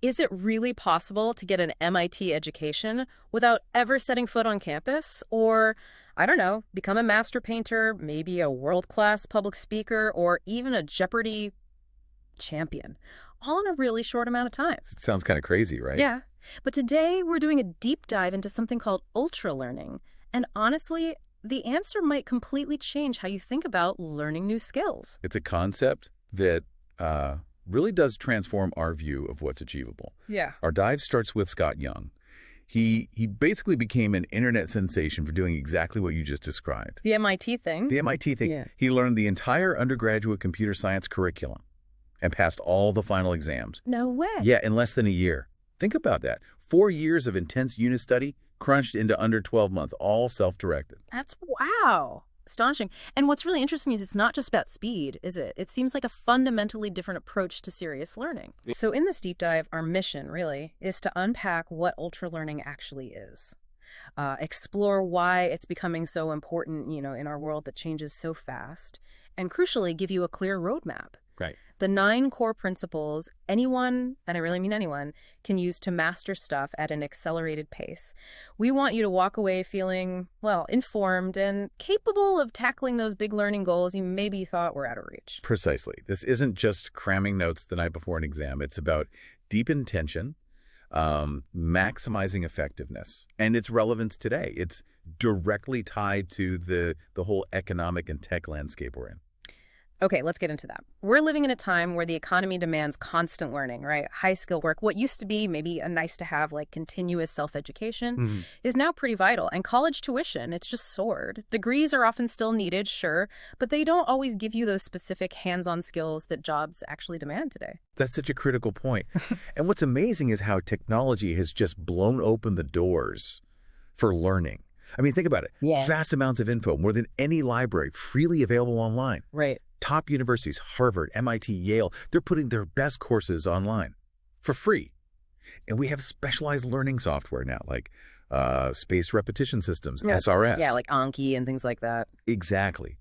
Is it really possible to get an MIT education without ever setting foot on campus? Or, I don't know, become a master painter, maybe a world-class public speaker, or even a Jeopardy champion, all in a really short amount of time? It sounds kind of crazy, right? Yeah. But today we're doing a deep dive into something called ultralearning. And honestly, the answer might completely change how you think about learning new skills. It's a concept that really does transform our view of what's achievable. Yeah. Our dive starts with Sco Young. He basically became an internet sensation for doing exactly what you just described. The MIT thing? The MIT thing. Yeah. He learned the entire undergraduate computer science curriculum and passed all the final exams. No way. Yeah, in less than a year. Think about that. 4 years of intense unit study crunched into under 12 months, all self-directed. That's wow. Astonishing. And what's really interesting is it's not just about speed, is it? It seems like a fundamentally different approach to serious learning. So in this deep dive, our mission, really, is to unpack what ultralearning actually is. Explore why it's becoming so important, in our world that changes so fast. And crucially, give you a clear roadmap. Right. The 9 core principles anyone, and I really mean anyone, can use to master stuff at an accelerated pace. We want you to walk away feeling, well, informed and capable of tackling those big learning goals you maybe thought were out of reach. Precisely. This isn't just cramming notes the night before an exam. It's about deep intention, maximizing effectiveness, and its relevance today. It's directly tied to the whole economic and tech landscape we're in. Okay, let's get into that. We're living in a time where the economy demands constant learning, right? High skill work. What used to be maybe a nice to have, like continuous self-education, is now pretty vital. And college tuition, it's just soared. Degrees are often still needed, sure, but they don't always give you those specific hands-on skills that jobs actually demand today. That's such a critical point. And what's amazing is how technology has just blown open the doors for learning. I mean, think about it. Yeah. Vast amounts of info, more than any library, freely available online. Right. Top universities, Harvard, MIT, Yale, they're putting their best courses online for free. And we have specialized learning software now, like spaced repetition systems, SRS. Yeah, like Anki and things like that. Exactly.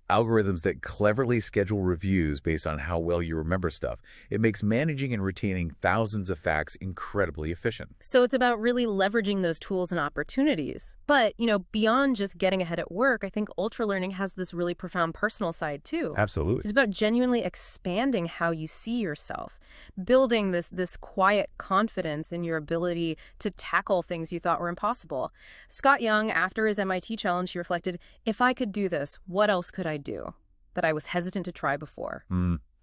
Algorithms that cleverly schedule reviews based on how well you remember stuff. It makes managing and retaining thousands of facts incredibly efficient. So it's about really leveraging those tools and opportunities. But, beyond just getting ahead at work, I think ultralearning has this really profound personal side too. Absolutely. It's about genuinely expanding how you see yourself, building this quiet confidence in your ability to tackle things you thought were impossible. Sco Young, after his MIT challenge, he reflected, if I could do this, what else could I do that I was hesitant to try before?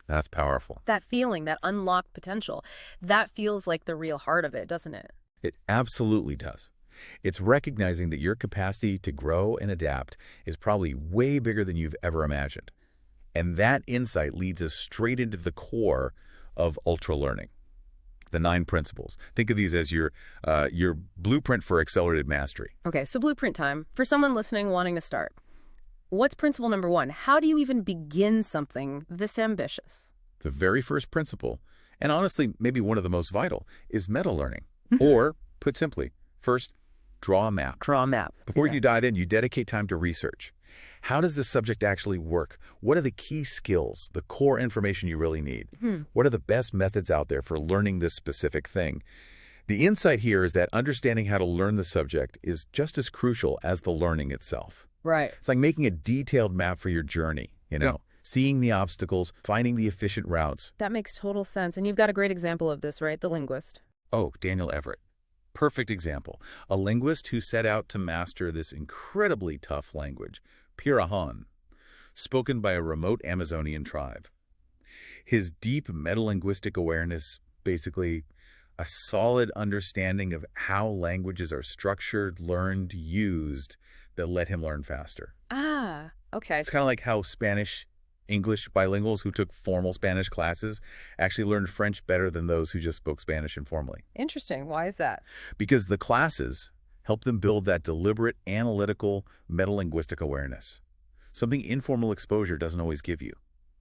That's powerful. That feeling, that unlocked potential, that feels like the real heart of it, doesn't it? It absolutely does. It's recognizing that your capacity to grow and adapt is probably way bigger than you've ever imagined. And that insight leads us straight into the core of ultralearning. The 9 principles. Think of these as your blueprint for accelerated mastery. Okay, so blueprint time. For someone listening wanting to start, what's principle number 1? How do you even begin something this ambitious? The very first principle, and honestly maybe one of the most vital, is meta-learning. Or, put simply, first, draw a map. Draw a map. Before you dive in, you dedicate time to research. How does this subject actually work? What are the key skills, the core information you really need? What are the best methods out there for learning this specific thing? The insight here is that understanding how to learn the subject is just as crucial as the learning itself. Right. It's like making a detailed map for your journey, seeing the obstacles, finding the efficient routes. That makes total sense. And you've got a great example of this, right? The linguist. Oh, Daniel Everett. Perfect example. A linguist who set out to master this incredibly tough language, Pirahan, spoken by a remote Amazonian tribe. His deep metalinguistic awareness, basically a solid understanding of how languages are structured, learned, used, that let him learn faster. Ah, okay. It's kind of like how English bilinguals who took formal Spanish classes actually learned French better than those who just spoke Spanish informally. Interesting. Why is that? Because the classes help them build that deliberate, analytical, metalinguistic awareness, something informal exposure doesn't always give you.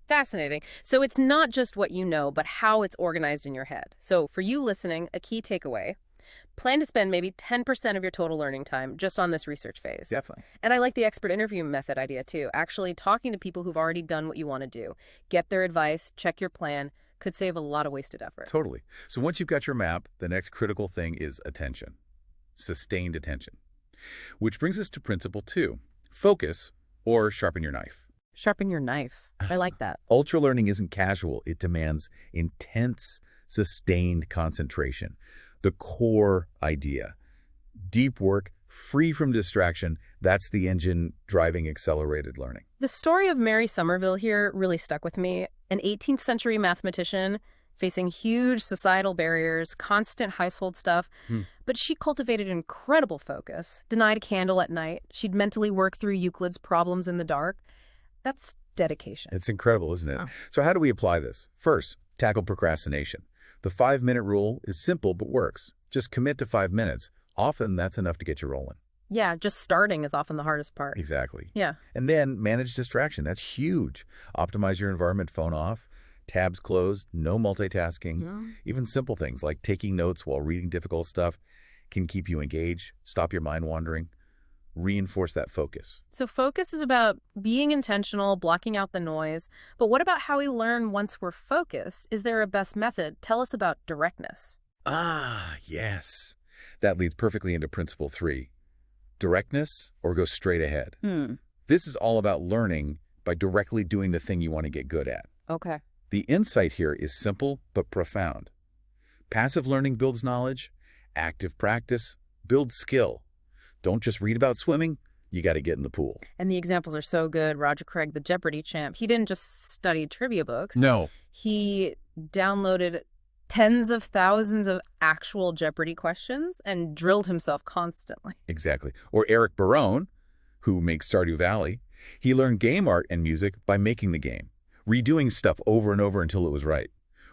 Fascinating. So it's not just what you know, but how it's organized in your head. So for you listening, a key takeaway: plan to spend maybe 10% of your total learning time just on this research phase. Definitely. And I like the expert interview method idea too, actually talking to people who've already done what you want to do. Get their advice, check your plan, could save a lot of wasted effort. Totally. So once you've got your map, the next critical thing is attention. Sustained attention. Which brings us to principle 2. Focus or sharpen your knife. Sharpen your knife. I like that. Ultralearning isn't casual. It demands intense, sustained concentration. The core idea. Deep work, free from distraction, that's the engine driving accelerated learning. The story of Mary Somerville here really stuck with me. An 18th century mathematician facing huge societal barriers, constant household stuff, but she cultivated incredible focus, denied a candle at night. She'd mentally work through Euclid's problems in the dark. That's dedication. It's incredible, isn't it? Oh. So how do we apply this? First, tackle procrastination. The 5-minute rule is simple but works. Just commit to 5 minutes. Often that's enough to get you rolling. Yeah, just starting is often the hardest part. Exactly. Yeah. And then manage distraction. That's huge. Optimize your environment, phone off, tabs closed, no multitasking. Yeah. Even simple things like taking notes while reading difficult stuff can keep you engaged, stop your mind wandering, reinforce that focus. So focus is about being intentional, blocking out the noise. But what about how we learn once we're focused? Is there a best method? Tell us about directness. Ah, yes. That leads perfectly into principle 3. Directness or go straight ahead. This is all about learning by directly doing the thing you want to get good at. Okay. The insight here is simple but profound. Passive learning builds knowledge. Active practice builds skill. Don't just read about swimming. You got to get in the pool. And the examples are so good. Roger Craig, the Jeopardy champ, he didn't just study trivia books. No. He downloaded tens of thousands of actual Jeopardy questions and drilled himself constantly. Exactly. Or Eric Barone, who makes Stardew Valley, he learned game art and music by making the game, redoing stuff over and over until it was right.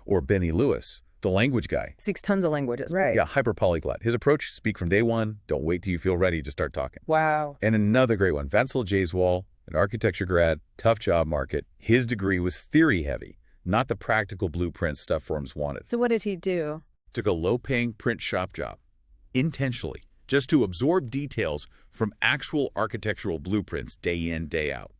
Or Benny Lewis, the language guy. Speaks tons of languages. Right. Yeah, hyper polyglot. His approach, speak from day one, don't wait till you feel ready to start talking. Wow. And another great one, Vancel Jaiswal, an architecture grad, tough job market. His degree was theory heavy, not the practical blueprint stuff firms wanted. So what did he do? Took a low-paying print shop job, intentionally, just to absorb details from actual architectural blueprints day in, day out,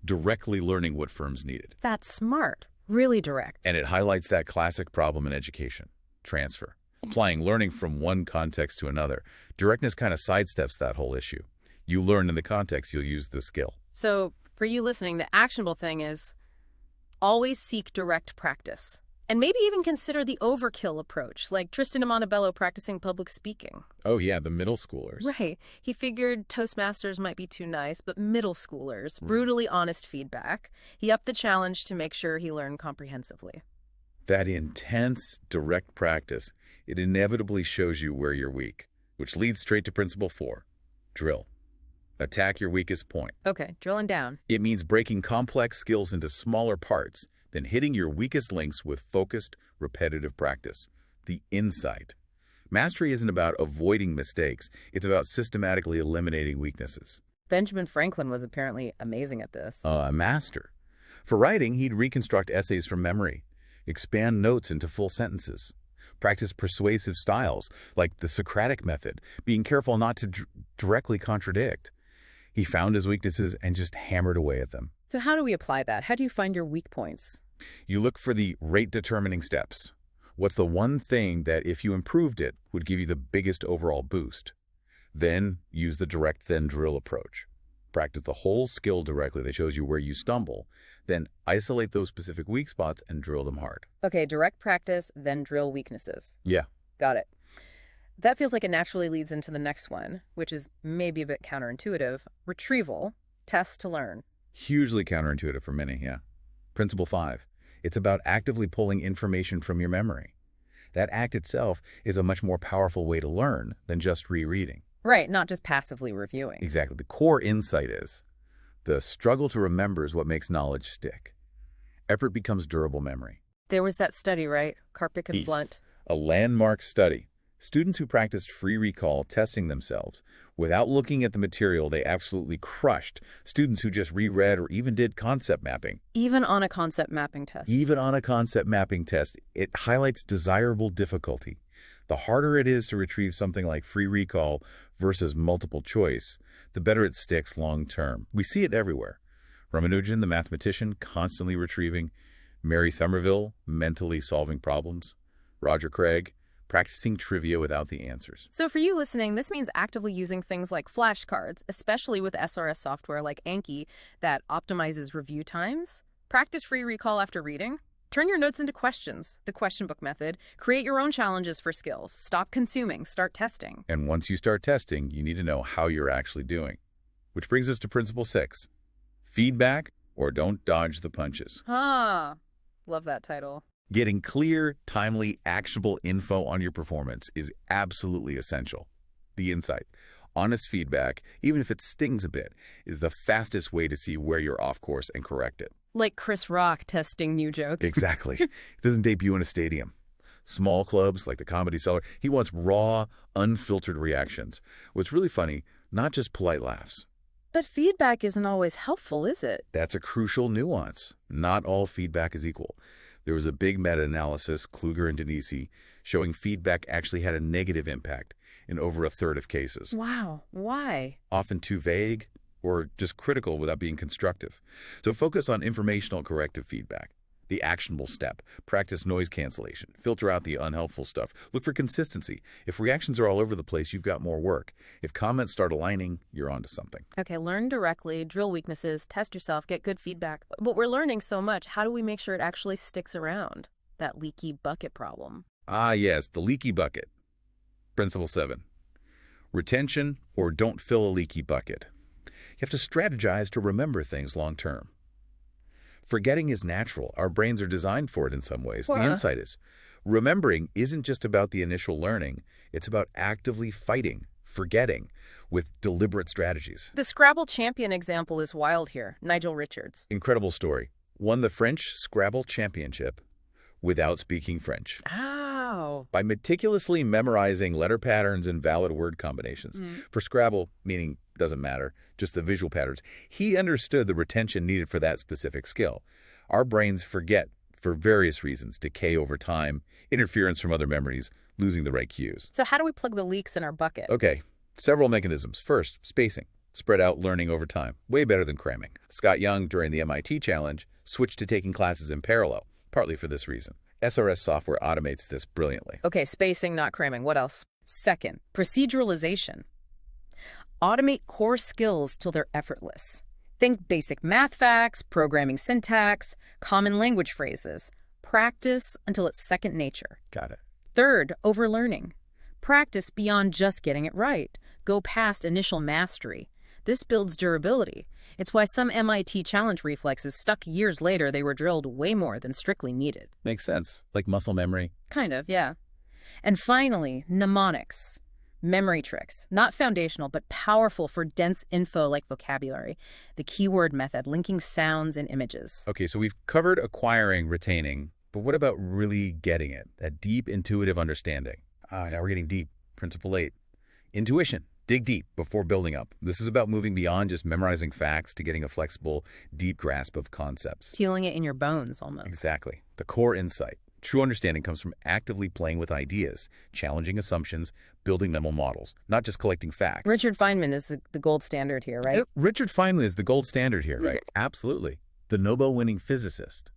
directly learning what firms needed. That's smart. Really direct. And it highlights that classic problem in education, transfer. Applying learning from one context to another. Directness kind of sidesteps that whole issue. You learn in the context, you'll use the skill. So for you listening, the actionable thing is always seek direct practice. And maybe even consider the overkill approach, like Tristan de Montebello practicing public speaking. Oh, yeah, the middle schoolers. Right. He figured Toastmasters might be too nice, but middle schoolers, brutally honest feedback. He upped the challenge to make sure he learned comprehensively. That intense, direct practice, it inevitably shows you where you're weak, which leads straight to principle 4, drill. Attack your weakest point. Okay, drilling down. It means breaking complex skills into smaller parts, then hitting your weakest links with focused, repetitive practice. The insight. Mastery isn't about avoiding mistakes. It's about systematically eliminating weaknesses. Benjamin Franklin was apparently amazing at this. A master. For writing, he'd reconstruct essays from memory, expand notes into full sentences, practice persuasive styles like the Socratic method, being careful not to directly contradict. He found his weaknesses and just hammered away at them. So how do we apply that? How do you find your weak points? You look for the rate-determining steps. What's the one thing that, if you improved it, would give you the biggest overall boost? Then use the direct then drill approach. Practice the whole skill directly that shows you where you stumble. Then isolate those specific weak spots and drill them hard. Okay, direct practice, then drill weaknesses. Yeah. Got it. That feels like it naturally leads into the next one, which is maybe a bit counterintuitive. Retrieval, test to learn. Hugely counterintuitive for many, yeah. Principle 5. It's about actively pulling information from your memory. That act itself is a much more powerful way to learn than just rereading. Right, not just passively reviewing. Exactly. The core insight is the struggle to remember is what makes knowledge stick. Effort becomes durable memory. There was that study, right? Karpik and Heath. Blunt. A landmark study. Students who practiced free recall testing themselves without looking at the material, they absolutely crushed students who just reread or even did concept mapping. Even on a concept mapping test. Even on a concept mapping test, it highlights desirable difficulty. The harder it is to retrieve something like free recall versus multiple choice, the better it sticks long term. We see it everywhere. Ramanujan, the mathematician, constantly retrieving. Mary Somerville, mentally solving problems. Roger Craig, practicing trivia without the answers. So for you listening, this means actively using things like flashcards, especially with SRS software like Anki that optimizes review times. Practice free recall after reading. Turn your notes into questions, the question book method. Create your own challenges for skills. Stop consuming, start testing. And once you start testing, you need to know how you're actually doing. Which brings us to Principle 6. Feedback or don't dodge the punches. Ah, love that title. Getting clear, timely, actionable info on your performance is absolutely essential. The insight, honest feedback, even if it stings a bit, is the fastest way to see where you're off course and correct it. Like Chris Rock testing new jokes. Exactly. It doesn't debut in a stadium. Small clubs like the Comedy Cellar, he wants raw, unfiltered reactions. What's really funny, not just polite laughs. But feedback isn't always helpful, is it? That's a crucial nuance. Not all feedback is equal. There was a big meta-analysis, Kluger and Denisi, showing feedback actually had a negative impact in over a third of cases. Wow. Why? Often too vague or just critical without being constructive. So focus on informational corrective feedback, the actionable step. Practice noise cancellation. Filter out the unhelpful stuff. Look for consistency. If reactions are all over the place, you've got more work. If comments start aligning, you're onto something. Okay, learn directly, drill weaknesses, test yourself, get good feedback. But we're learning so much. How do we make sure it actually sticks around? That leaky bucket problem. Ah, yes, the leaky bucket. Principle 7. Retention or don't fill a leaky bucket. You have to strategize to remember things long term. Forgetting is natural. Our brains are designed for it in some ways. The insight is, remembering isn't just about the initial learning. It's about actively fighting, forgetting, with deliberate strategies. The Scrabble champion example is wild here. Nigel Richards. Incredible story. Won the French Scrabble championship without speaking French. Ow. By meticulously memorizing letter patterns and valid word combinations. For Scrabble, meaning doesn't matter, just the visual patterns, he understood the retention needed for that specific skill. Our brains forget for various reasons, decay over time, interference from other memories, losing the right cues. So how do we plug the leaks in our bucket? Okay, several mechanisms. First, spacing. Spread out learning over time. Way better than cramming. Sco Young, during the MIT challenge, switched to taking classes in parallel, partly for this reason. SRS software automates this brilliantly. Okay, spacing, not cramming. What else? Second, proceduralization. Automate core skills till they're effortless. Think basic math facts, programming syntax, common language phrases. Practice until it's second nature. Got it. Third, overlearning. Practice beyond just getting it right. Go past initial mastery. This builds durability. It's why some MIT challenge reflexes stuck years later. They were drilled way more than strictly needed. Makes sense. Like muscle memory. Kind of, yeah. And finally, mnemonics. Memory tricks. Not foundational, but powerful for dense info like vocabulary. The keyword method, linking sounds and images. Okay, so we've covered acquiring, retaining, but what about really getting it? That deep intuitive understanding. Now we're getting deep. Principle 8. Intuition. Dig deep before building up. This is about moving beyond just memorizing facts to getting a flexible, deep grasp of concepts. Feeling it in your bones, almost. Exactly. The core insight. True understanding comes from actively playing with ideas, challenging assumptions, building mental models, not just collecting facts. Richard Feynman is the gold standard here, right? Richard Feynman is the gold standard here, right? Absolutely. The Nobel-winning physicist.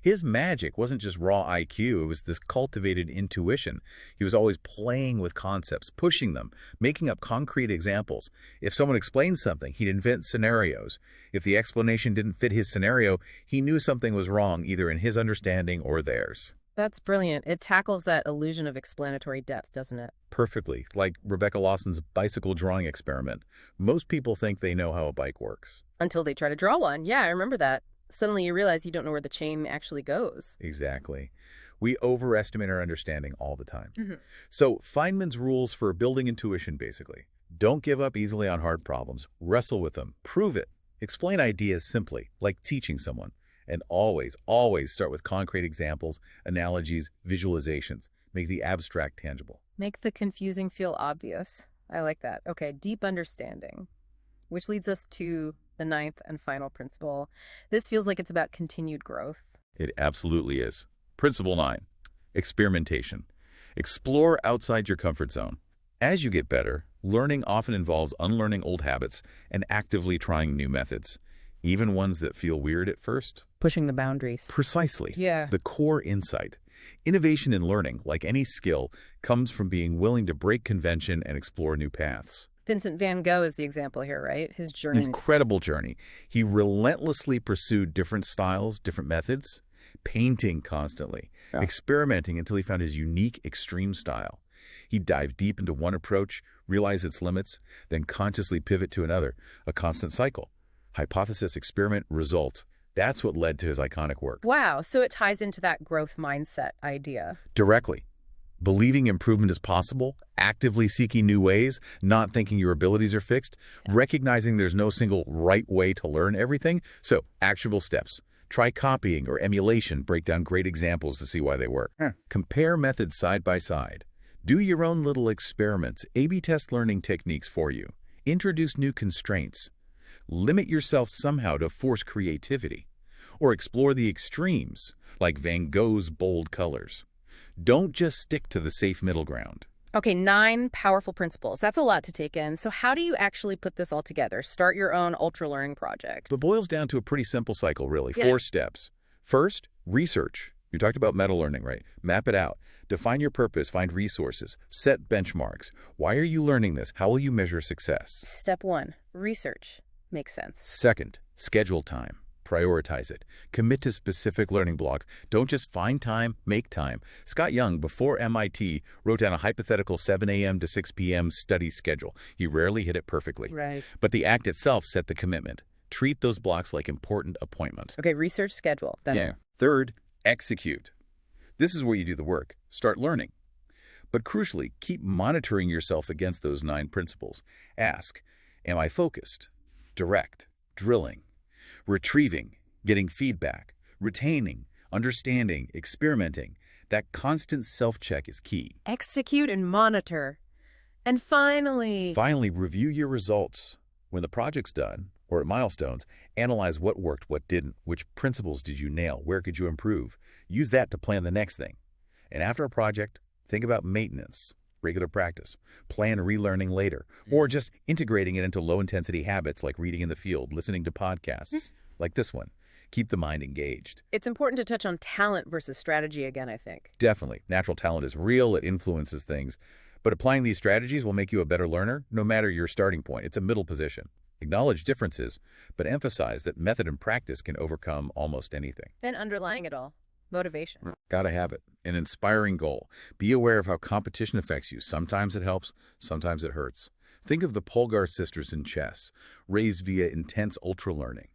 His magic wasn't just raw IQ, it was this cultivated intuition. He was always playing with concepts, pushing them, making up concrete examples. If someone explained something, he'd invent scenarios. If the explanation didn't fit his scenario, he knew something was wrong, either in his understanding or theirs. That's brilliant. It tackles that illusion of explanatory depth, doesn't it? Perfectly, like Rebecca Lawson's bicycle drawing experiment. Most people think they know how a bike works. Until they try to draw one. Yeah, I remember that. Suddenly you realize you don't know where the chain actually goes. Exactly. We overestimate our understanding all the time. So Feynman's rules for building intuition, basically. Don't give up easily on hard problems. Wrestle with them. Prove it. Explain ideas simply, like teaching someone. And always, always start with concrete examples, analogies, visualizations. Make the abstract tangible. Make the confusing feel obvious. I like that. Okay, deep understanding. Which leads us to the 9th and final principle. This feels like it's about continued growth. It absolutely is. Principle 9, experimentation. Explore outside your comfort zone. As you get better, learning often involves unlearning old habits and actively trying new methods. even ones that feel weird at first. Pushing the boundaries. Precisely. Yeah. The core insight. Innovation in learning, like any skill, comes from being willing to break convention and explore new paths. Vincent van Gogh is the example here, right? His journey. Incredible journey. He relentlessly pursued different styles, different methods, painting constantly, experimenting until he found his unique extreme style. He dived deep into one approach, realized its limits, then consciously pivot to another, a constant cycle. Hypothesis, experiment, result. That's what led to his iconic work. Wow, so it ties into that growth mindset idea. Directly. Believing improvement is possible, actively seeking new ways, not thinking your abilities are fixed, recognizing there's no single right way to learn everything. So, actionable steps. Try copying or emulation, break down great examples to see why they work. Compare methods side by side. Do your own little experiments, A/B test learning techniques for you. Introduce new constraints. Limit yourself somehow to force creativity. Or explore the extremes, like Van Gogh's bold colors. Don't just stick to the safe middle ground. Okay, 9 powerful principles. That's a lot to take in. So how do you actually put this all together? Start your own ultra-learning project. It boils down to a pretty simple cycle, really. 4 steps. First, research. You talked about meta-learning, right? Map it out. Define your purpose, find resources, set benchmarks. Why are you learning this? How will you measure success? Step 1, research. Makes sense. Second, schedule time. Prioritize it. Commit to specific learning blocks. Don't just find time, make time. Sco Young, before MIT, wrote down a hypothetical 7 a.m. to 6 p.m. study schedule. He rarely hit it perfectly. Right. But the act itself set the commitment. Treat those blocks like important appointments. Okay, research, schedule. Then. Third, execute. This is where you do the work. Start learning. But crucially, keep monitoring yourself against those 9 principles. Ask, am I focused? Direct, drilling, retrieving, getting feedback, retaining, understanding, experimenting. That constant self-check is key. Execute and monitor. And finally, review your results. When the project's done, or at milestones, analyze what worked, what didn't, which principles did you nail, where could you improve. Use that to plan the next thing. And after a project, think about maintenance, regular practice, plan relearning later, or just integrating it into low-intensity habits like reading in the field, listening to podcasts, like this one. Keep the mind engaged. It's important to touch on talent versus strategy again, I think. Definitely. Natural talent is real. It influences things. But applying these strategies will make you a better learner, no matter your starting point. It's a middle position. Acknowledge differences, but emphasize that method and practice can overcome almost anything. And underlying it all, motivation. Gotta have it. An inspiring goal. Be aware of how competition affects you. Sometimes it helps, sometimes it hurts. Think of the Polgar sisters in chess, raised via intense ultra-learning.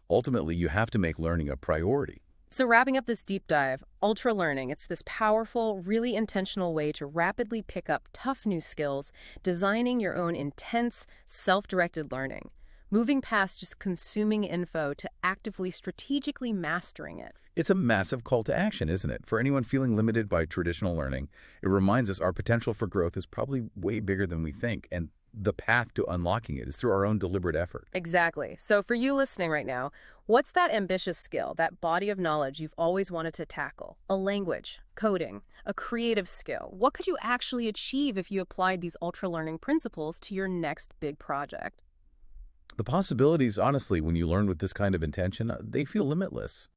Ultimately, you have to make learning a priority. So wrapping up this deep dive, ultra-learning, it's this powerful, really intentional way to rapidly pick up tough new skills, designing your own intense, self-directed learning, moving past just consuming info to actively, strategically mastering it. It's a massive call to action, isn't it? For anyone feeling limited by traditional learning, it reminds us our potential for growth is probably way bigger than we think, and the path to unlocking it is through our own deliberate effort. Exactly. So for you listening right now, what's that ambitious skill, that body of knowledge you've always wanted to tackle? A language, coding, a creative skill. What could you actually achieve if you applied these ultra-learning principles to your next big project? The possibilities, honestly, when you learn with this kind of intention, they feel limitless.